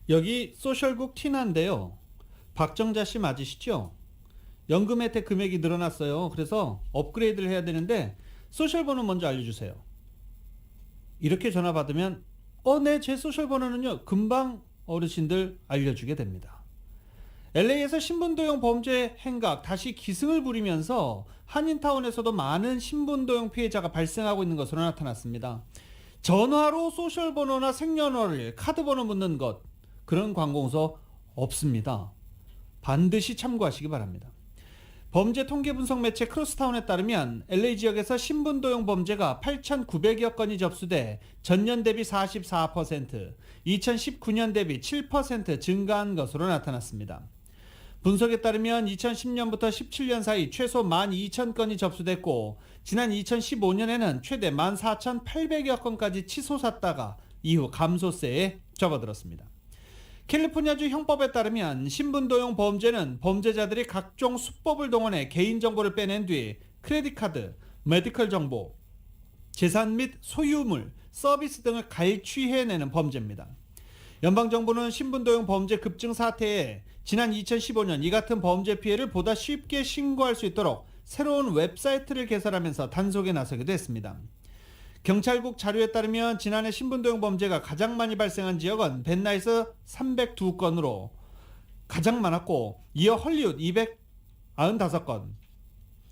여기 소셜국 티나인데요. 박정자 씨 맞으시죠? 연금 혜택 금액이 늘어났어요. 그래서 업그레이드를 해야 되는데 소셜 번호 먼저 알려주세요. 이렇게 전화 받으면 네, 제 소셜 번호는요. 금방 어르신들 알려주게 됩니다. LA에서 신분도용 범죄 행각 다시 기승을 부리면서 한인타운에서도 많은 신분도용 피해자가 발생하고 있는 것으로 나타났습니다. 전화로 소셜 번호나 생년월일, 카드 번호 묻는 것, 그런 관공서 없습니다. 반드시 참고하시기 바랍니다. 범죄 통계 분석 매체 크로스타운에 따르면 LA 지역에서 신분도용 범죄가 8,900여 건이 접수돼 전년 대비 44%, 2019년 대비 7% 증가한 것으로 나타났습니다. 분석에 따르면 2010년부터 17년 사이 최소 12,000건이 접수됐고 지난 2015년에는 최대 14,800여 건까지 치솟았다가 이후 감소세에 접어들었습니다. 캘리포니아주 형법에 따르면 신분도용 범죄는 범죄자들이 각종 수법을 동원해 개인정보를 빼낸 뒤 크레딧카드, 메디컬 정보, 재산 및 소유물, 서비스 등을 갈취해내는 범죄입니다. 연방정부는 신분도용 범죄 급증 사태에 지난 2015년 이 같은 범죄 피해를 보다 쉽게 신고할 수 있도록 새로운 웹사이트를 개설하면서 단속에 나서기도 했습니다. 경찰국 자료에 따르면 지난해 신분도용 범죄가 가장 많이 발생한 지역은 벤나에서 302건으로 가장 많았고 이어 헐리우드 295건,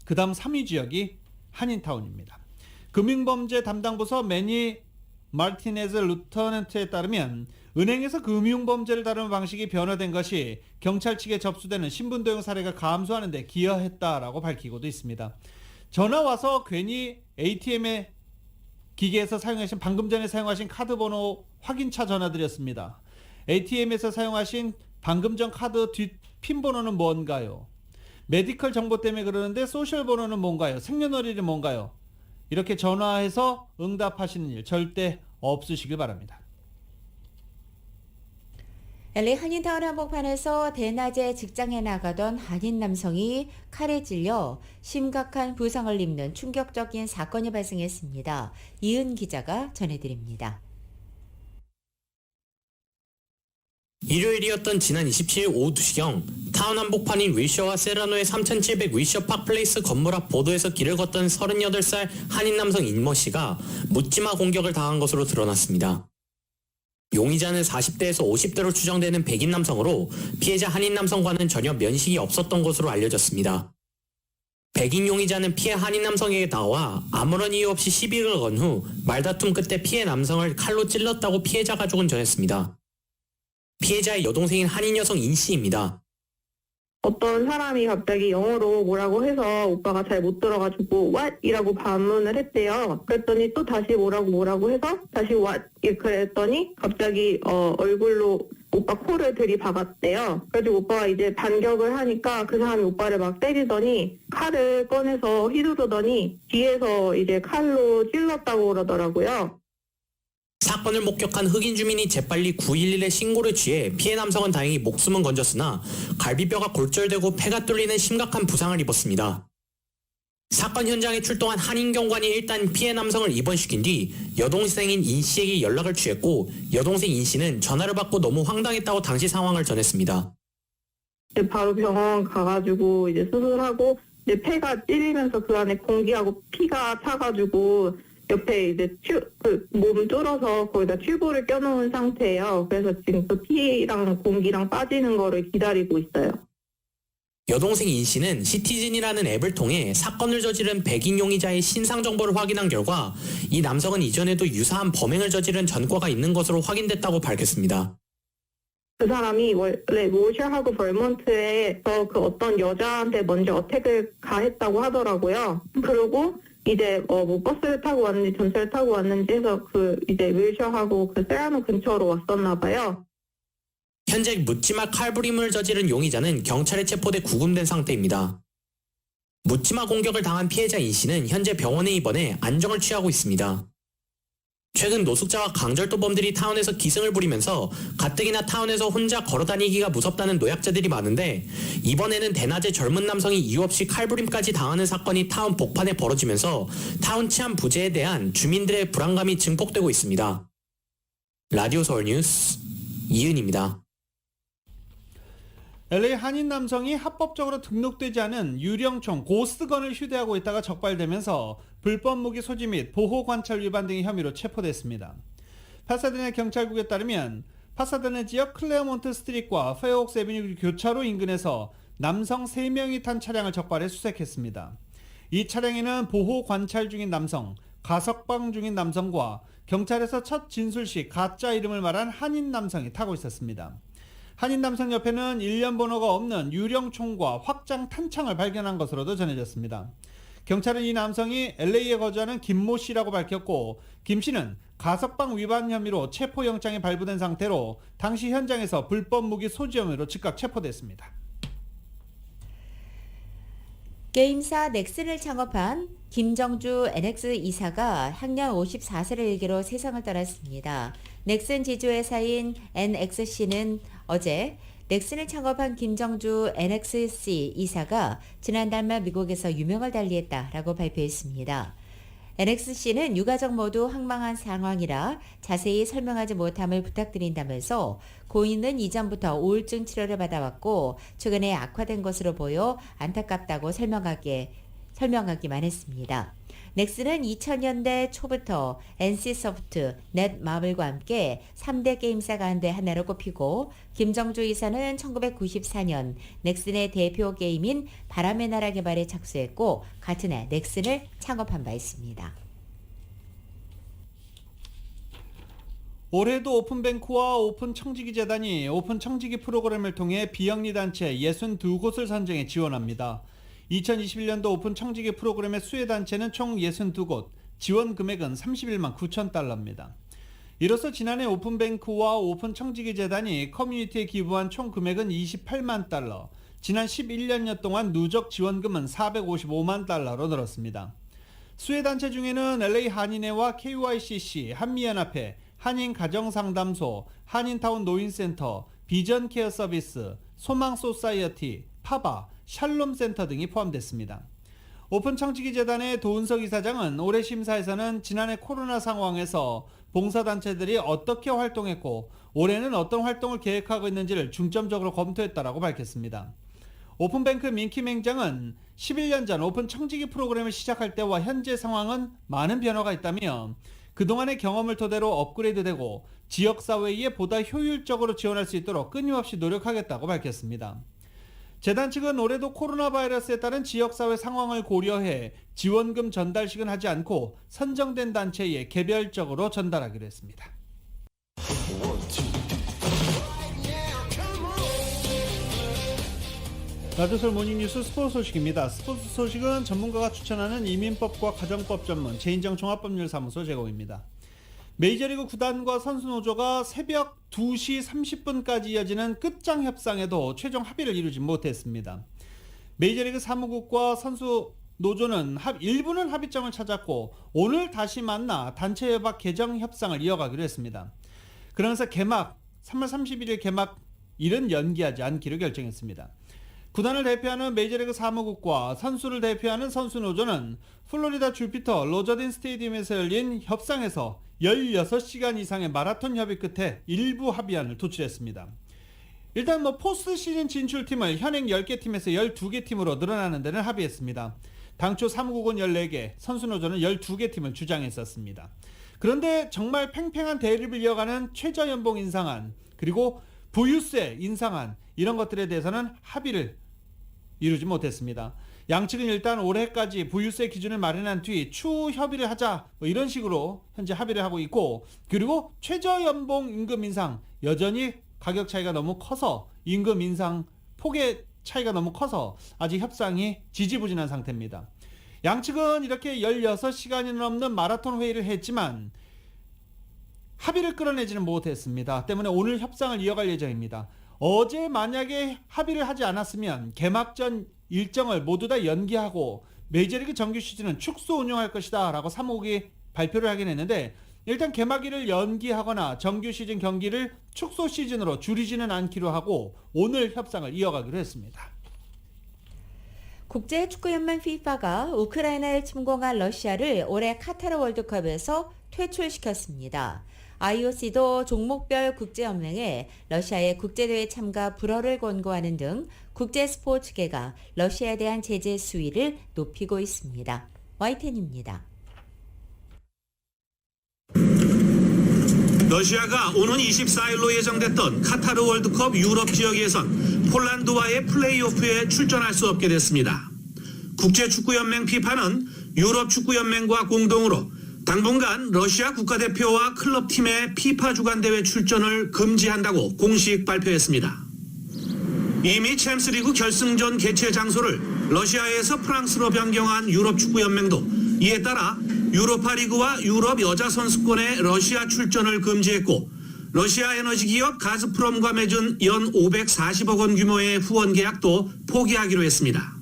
그 다음 3위 지역이 한인타운입니다. 금융범죄 담당부서 매니 마르티네즈 루터넌트에 따르면 은행에서 금융범죄를 다루는 방식이 변화된 것이 경찰 측에 접수되는 신분도용 사례가 감소하는 데 기여했다라고 밝히고도 있습니다. 전화 와서 괜히 ATM에 기계에서 사용하신 방금 전에 사용하신 카드 번호 확인차 전화드렸습니다. ATM에서 사용하신 방금 전 카드 뒷핀 번호는 뭔가요? 메디컬 정보 때문에 그러는데 소셜 번호는 뭔가요? 생년월일이 뭔가요? 이렇게 전화해서 응답하시는 일 절대 없으시길 바랍니다. LA 한인타운 한복판에서 대낮에 직장에 나가던 한인 남성이 칼에 찔려 심각한 부상을 입는 충격적인 사건이 발생했습니다. 이은 기자가 전해드립니다. 일요일이었던 지난 27일 오후 2시경 타운 한복판인 위셔와 세라노의 3700 위셔 파크플레이스 건물 앞 보도에서 길을 걷던 38살 한인 남성 인머 씨가 묻지마 공격을 당한 것으로 드러났습니다. 용의자는 40대에서 50대로 추정되는 백인 남성으로 피해자 한인 남성과는 전혀 면식이 없었던 것으로 알려졌습니다. 백인 용의자는 피해 한인 남성에게 나와 아무런 이유 없이 시비를 건 후 말다툼 끝에 피해 남성을 칼로 찔렀다고 피해자 가족은 전했습니다. 피해자의 여동생인 한인 여성 인 씨입니다. 어떤 사람이 갑자기 영어로 뭐라고 해서 오빠가 잘 못 들어가지고 what? 이라고 반문을 했대요. 그랬더니 또 다시 뭐라고 해서 다시 what? 그랬더니 갑자기 얼굴로 오빠 코를 들이박았대요. 그래서 오빠가 이제 반격을 하니까 그 사람이 오빠를 막 때리더니 칼을 꺼내서 휘두르더니 뒤에서 이제 칼로 찔렀다고 그러더라고요. 사건을 목격한 흑인 주민이 재빨리 911에 신고를 취해 피해 남성은 다행히 목숨은 건졌으나 갈비뼈가 골절되고 폐가 뚫리는 심각한 부상을 입었습니다. 사건 현장에 출동한 한인 경관이 일단 피해 남성을 입원시킨 뒤 여동생인 인 씨에게 연락을 취했고 여동생 인 씨는 전화를 받고 너무 황당했다고 당시 상황을 전했습니다. 바로 병원 가가지고 이제 수술하고 이제 폐가 찔리면서 그 안에 공기하고 피가 차가지고 옆에 이제 몸 뚫어서 거기다 튜브를 껴놓은 상태예요. 그래서 지금 그 피랑 공기랑 빠지는 거를 기다리고 있어요. 여동생 인 씨는 시티즌이라는 앱을 통해 사건을 저지른 백인 용의자의 신상 정보를 확인한 결과 이 남성은 이전에도 유사한 범행을 저지른 전과가 있는 것으로 확인됐다고 밝혔습니다. 그 사람이 원래 모셔하고 벌몬트에서 그 어떤 여자한테 먼저 어택을 가했다고 하더라고요. 그리고 이제 뭐 버스를 타고 왔는지 전철을 타고 왔는지 해서 그 이제 윌셔하고 그 세라노 근처로 왔었나 봐요. 현재 묻지마 칼부림을 저지른 용의자는 경찰에 체포돼 구금된 상태입니다. 묻지마 공격을 당한 피해자 인 씨는 현재 병원에 입원해 안정을 취하고 있습니다. 최근 노숙자와 강절도범들이 타운에서 기승을 부리면서 가뜩이나 타운에서 혼자 걸어다니기가 무섭다는 노약자들이 많은데 이번에는 대낮에 젊은 남성이 이유 없이 칼부림까지 당하는 사건이 타운 복판에 벌어지면서 타운 치안 부재에 대한 주민들의 불안감이 증폭되고 있습니다. 라디오 서울 뉴스 이은입니다. LA 한인 남성이 합법적으로 등록되지 않은 유령총 고스트건을 휴대하고 있다가 적발되면서 불법 무기 소지 및 보호 관찰 위반 등의 혐의로 체포됐습니다. 파사데나 경찰국에 따르면 파사데나 지역 클레어몬트 스트릿과 페어옥스 애비뉴 교차로 인근에서 남성 3명이 탄 차량을 적발해 수색했습니다. 이 차량에는 보호 관찰 중인 남성, 가석방 중인 남성과 경찰에서 첫 진술 시 가짜 이름을 말한 한인 남성이 타고 있었습니다. 한인 남성 옆에는 일련 번호가 없는 유령총과 확장 탄창을 발견한 것으로도 전해졌습니다. 경찰은 이 남성이 LA에 거주하는 김모 씨라고 밝혔고 김 씨는 가석방 위반 혐의로 체포영장이 발부된 상태로 당시 현장에서 불법 무기 소지 혐의로 즉각 체포됐습니다. 게임사 넥슨을 창업한 김정주 NX 이사가 향년 54세를 일기로 세상을 떠났습니다. 넥슨 지주회사인 NXC는 어제 넥슨을 창업한 김정주 NXC 이사가 지난달 말 미국에서 유명을 달리했다라고 발표했습니다. NXC는 유가족 모두 황망한 상황이라 자세히 설명하지 못함을 부탁드린다면서 고인은 이전부터 우울증 치료를 받아왔고 최근에 악화된 것으로 보여 안타깝다고 설명하기만 했습니다. 넥슨은 2000년대 초부터 NC소프트, 넷마블과 함께 3대 게임사 가운데 하나로 꼽히고 김정주 이사는 1994년 넥슨의 대표 게임인 바람의 나라 개발에 착수했고 같은 해 넥슨을 창업한 바 있습니다. 올해도 오픈뱅크와 오픈청지기재단이 오픈청지기 프로그램을 통해 비영리단체 62곳을 선정해 지원합니다. 2021년도 오픈청지기 프로그램의 수혜단체는 총 62곳, 지원 금액은 31만 9천 달러입니다. 이로써 지난해 오픈뱅크와 오픈청지기재단이 커뮤니티에 기부한 총 금액은 28만 달러, 지난 11년여 동안 누적 지원금은 455만 달러로 늘었습니다. 수혜단체 중에는 LA 한인회와 KYCC, 한미연합회, 한인가정상담소, 한인타운 노인센터, 비전케어 서비스, 소망소사이어티, 파바, 샬롬센터 등이 포함됐습니다. 오픈청지기재단의 도은석 이사장은 올해 심사에서는 지난해 코로나 상황에서 봉사단체들이 어떻게 활동했고 올해는 어떤 활동을 계획하고 있는지를 중점적으로 검토했다라고 밝혔습니다. 오픈뱅크 민킴 행장은 11년 전 오픈청지기 프로그램을 시작할 때와 현재 상황은 많은 변화가 있다며 그동안의 경험을 토대로 업그레이드되고 지역사회에 보다 효율적으로 지원할 수 있도록 끊임없이 노력하겠다고 밝혔습니다. 재단 측은 올해도 코로나 바이러스에 따른 지역사회 상황을 고려해 지원금 전달식은 하지 않고 선정된 단체에 개별적으로 전달하기로 했습니다. 라디오서울 모닝뉴스 스포츠 소식입니다. 스포츠 소식은 전문가가 추천하는 이민법과 가정법 전문 제인정 종합법률사무소 제공입니다. 메이저리그 구단과 선수 노조가 새벽 2시 30분까지 이어지는 끝장 협상에도 최종 합의를 이루지 못했습니다. 메이저리그 사무국과 선수 노조는 일부는 합의점을 찾았고 오늘 다시 만나 단체 협약 개정 협상을 이어가기로 했습니다. 그러면서 3월 31일 개막일은 연기하지 않기로 결정했습니다. 구단을 대표하는 메이저리그 사무국과 선수를 대표하는 선수노조는 플로리다 주피터 로저딘 스테디움에서 열린 협상에서 16시간 이상의 마라톤 협의 끝에 일부 합의안을 도출했습니다. 일단 포스트 시즌 진출팀을 현행 10개 팀에서 12개 팀으로 늘어나는 데는 합의했습니다. 당초 사무국은 14개, 선수노조는 12개 팀을 주장했었습니다. 그런데 정말 팽팽한 대립을 이어가는 최저연봉 인상안, 그리고 부유세 인상안, 이런 것들에 대해서는 합의를 이루지 못했습니다. 양측은 일단 올해까지 부유세 기준을 마련한 뒤 추후 협의를 하자, 이런 식으로 현재 합의를 하고 있고, 그리고 최저연봉 임금 인상, 여전히 가격 차이가 너무 커서 임금 인상 폭의 차이가 너무 커서 아직 협상이 지지부진한 상태입니다. 양측은 이렇게 16시간이 넘는 마라톤 회의를 했지만 합의를 끌어내지는 못했습니다. 때문에 오늘 협상을 이어갈 예정입니다. 어제 만약에 합의를 하지 않았으면 개막전 일정을 모두 다 연기하고 메이저리그 정규 시즌은 축소 운영할 것이다 라고 사무국이 발표를 하긴 했는데, 일단 개막일을 연기하거나 정규 시즌 경기를 축소 시즌으로 줄이지는 않기로 하고 오늘 협상을 이어가기로 했습니다. 국제축구연맹 FIFA가 우크라이나를 침공한 러시아를 올해 카타르 월드컵에서 퇴출시켰습니다. IOC도 종목별 국제연맹에 러시아의 국제대회 참가 불허를 권고하는 등 국제스포츠계가 러시아에 대한 제재 수위를 높이고 있습니다. YTN입니다. 러시아가 오는 24일로 예정됐던 카타르 월드컵 유럽 지역 예선 폴란드와의 플레이오프에 출전할 수 없게 됐습니다. 국제축구연맹 FIFA는 유럽축구연맹과 공동으로 당분간 러시아 국가대표와 클럽팀의 FIFA 주간대회 출전을 금지한다고 공식 발표했습니다. 이미 챔스리그 결승전 개최 장소를 러시아에서 프랑스로 변경한 유럽축구연맹도 이에 따라 유로파리그와 유럽 여자선수권의 러시아 출전을 금지했고, 러시아 에너지 기업 가스프롬과 맺은 연 540억 원 규모의 후원 계약도 포기하기로 했습니다.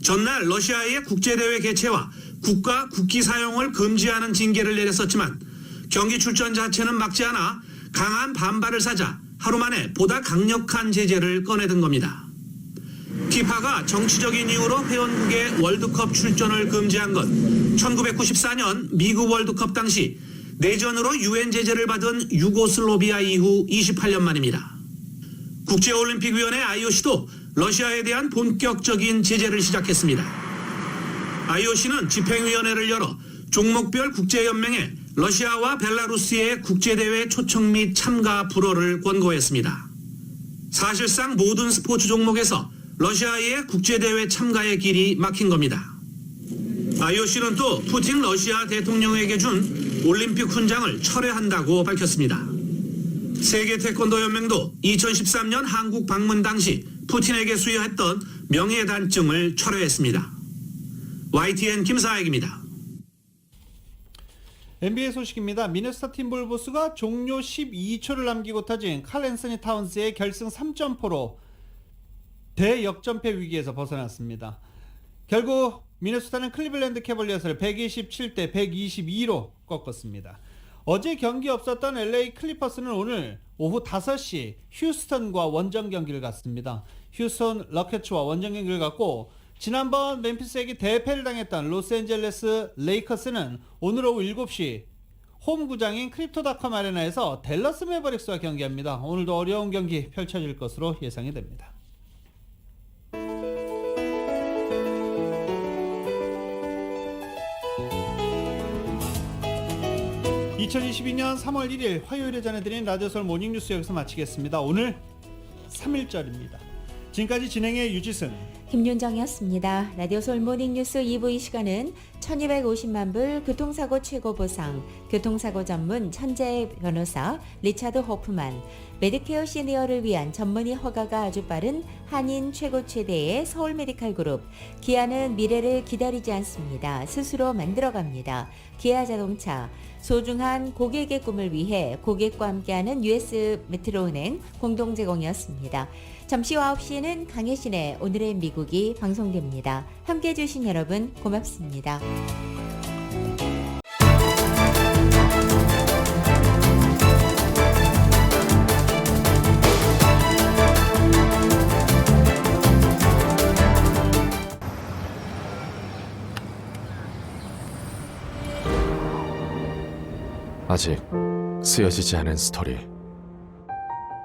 전날 러시아의 국제대회 개최와 국가 국기 사용을 금지하는 징계를 내렸었지만 경기 출전 자체는 막지 않아 강한 반발을 사자 하루 만에 보다 강력한 제재를 꺼내든 겁니다. FIFA가 정치적인 이유로 회원국의 월드컵 출전을 금지한 건 1994년 미국 월드컵 당시 내전으로 유엔 제재를 받은 유고슬로비아 이후 28년 만입니다. 국제올림픽위원회 IOC도 러시아에 대한 본격적인 제재를 시작했습니다. IOC는 집행위원회를 열어 종목별 국제연맹에 러시아와 벨라루스의 국제대회 초청 및 참가 불허를 권고했습니다. 사실상 모든 스포츠 종목에서 러시아의 국제대회 참가의 길이 막힌 겁니다. IOC는 또 푸틴 러시아 대통령에게 준 올림픽 훈장을 철회한다고 밝혔습니다. 세계 태권도 연맹도 2013년 한국 방문 당시 푸틴에게 수여했던 명예단증을 철회했습니다. YTN 김사익입니다. NBA 소식입니다. 미네소타 팀볼보스가 종료 12초를 남기고 터진 칼 앤서니 타운스의 결승 3점포로 대역전패 위기에서 벗어났습니다. 결국 미네소타는 클리블랜드 캐벌리어스를 127대 122로 꺾었습니다. 어제 경기 없었던 LA 클리퍼스는 오늘 오후 5시 휴스턴과 원정 경기를 갖습니다. 휴스턴 러켓츠와 원정 경기를 갖고 지난번 멤피스에게 대패를 당했던 로스앤젤레스 레이커스는 오늘 오후 7시 홈구장인 크립토닷컴 아레나에서 댈러스 매버릭스와 경기합니다. 오늘도 어려운 경기 펼쳐질 것으로 예상이 됩니다. (2022년 3월 1일) 화요일에 전해드린 라디오서울 모닝뉴스 여기서 마치겠습니다. 오늘 3일절입니다. 지금까지 진행의 유지승, 김윤정이었습니다. 라디오 서울 모닝뉴스 2부 이 시간은 1250만 불 교통사고 최고보상, 교통사고 전문 천재 변호사 리차드 호프만, 메디케어 시니어를 위한 전문의 허가가 아주 빠른 한인 최고 최대의 서울 메디칼 그룹, 기아는 미래를 기다리지 않습니다. 스스로 만들어갑니다. 기아 자동차, 소중한 고객의 꿈을 위해 고객과 함께하는 US 메트로은행 공동 제공이었습니다. 잠시 후 9시에는 강혜신의 오늘의 미국이 방송됩니다. 함께해 주신 여러분 고맙습니다. 아직 쓰여지지 않은 스토리.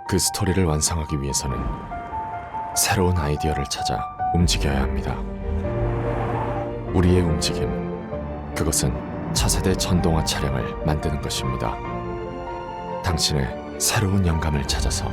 그 스토리를 완성하기 위해서는 새로운 아이디어를 찾아 움직여야 합니다. 우리의 움직임, 그것은 차세대 전동화 차량을 만드는 것입니다. 당신의 새로운 영감을 찾아서